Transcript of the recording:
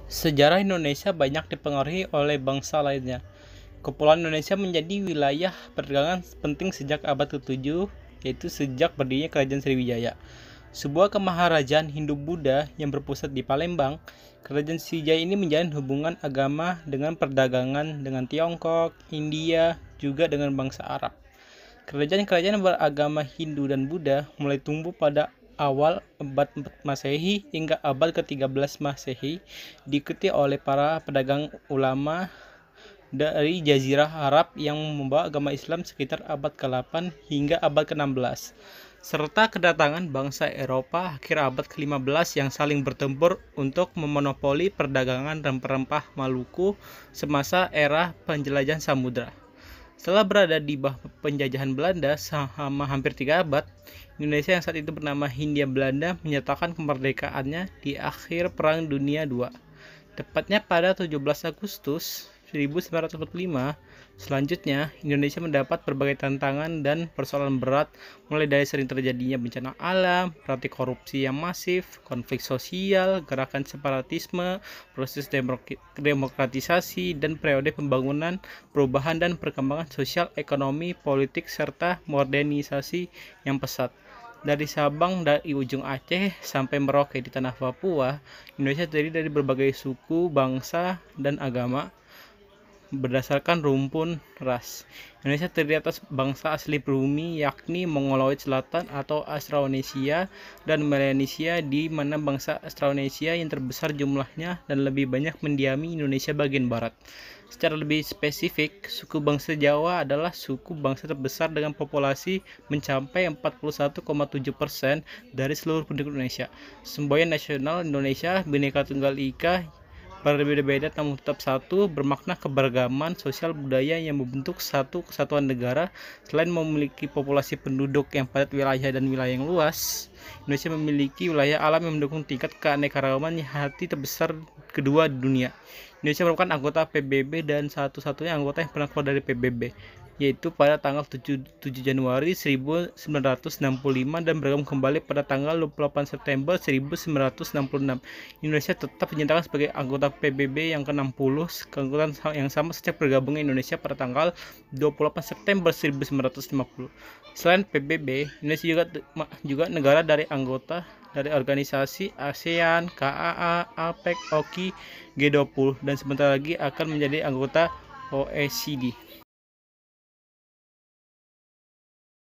Sejarah Indonesia banyak dipengaruhi oleh bangsa lainnya. Kepulauan Indonesia menjadi wilayah perdagangan penting sejak abad ke-7, yaitu sejak berdirinya Kerajaan Sriwijaya. Sebuah kemaharajaan Hindu-Buddha yang berpusat di Palembang, Kerajaan Sriwijaya ini menjalin hubungan agama dengan perdagangan dengan Tiongkok, India, juga dengan bangsa Arab. Kerajaan-kerajaan beragama Hindu dan Buddha mulai tumbuh pada awal abad 4 Masehi hingga abad ke-13 Masehi, diikuti oleh para pedagang ulama dari Jazirah Arab yang membawa agama Islam sekitar abad ke-8 hingga abad ke-16, serta kedatangan bangsa Eropa akhir abad ke-15 yang saling bertempur untuk memonopoli perdagangan rempah-rempah Maluku semasa era penjelajahan samudra. Setelah berada di bawah penjajahan Belanda selama hampir 3 abad, Indonesia yang saat itu bernama Hindia Belanda menyatakan kemerdekaannya di akhir Perang Dunia II. Tepatnya pada 17 Agustus 1945, selanjutnya Indonesia mendapat berbagai tantangan dan persoalan berat, mulai dari sering terjadinya bencana alam, praktik korupsi yang masif, konflik sosial, gerakan separatisme, proses demokratisasi, dan periode pembangunan, perubahan dan perkembangan sosial, ekonomi, politik, serta modernisasi yang pesat. Dari Sabang dari ujung Aceh sampai Merauke di tanah Papua, Indonesia terdiri dari berbagai suku, bangsa, dan agama berdasarkan rumpun ras. Indonesia terdiri atas bangsa asli pribumi, yakni Mongoloid Selatan atau Austronesia dan Melanesia, di mana bangsa Austronesia yang terbesar jumlahnya dan lebih banyak mendiami Indonesia bagian barat. Secara lebih spesifik, suku bangsa Jawa adalah suku bangsa terbesar dengan populasi mencapai 41,7% dari seluruh penduduk Indonesia. Semboyan nasional Indonesia Bhinneka Tunggal Ika berbeda-beda namun tetap satu, bermakna keberagaman sosial budaya yang membentuk satu kesatuan negara. Selain memiliki populasi penduduk yang padat wilayah dan wilayah yang luas, Indonesia memiliki wilayah alam yang mendukung tingkat keanekaragaman yang hati terbesar kedua di dunia. Indonesia merupakan anggota PBB dan satu-satunya anggota yang pernah keluar dari PBB, yaitu pada tanggal 7 Januari 1965 dan bergabung kembali pada tanggal 28 September 1966. Indonesia tetap dinyatakan sebagai anggota PBB yang ke-60, keanggotaan yang sama sejak bergabungnya Indonesia pada tanggal 28 September 1950. Selain PBB, Indonesia juga negara dari anggota dari organisasi ASEAN, KAA, APEC, OKI, G20, dan sebentar lagi akan menjadi anggota OECD.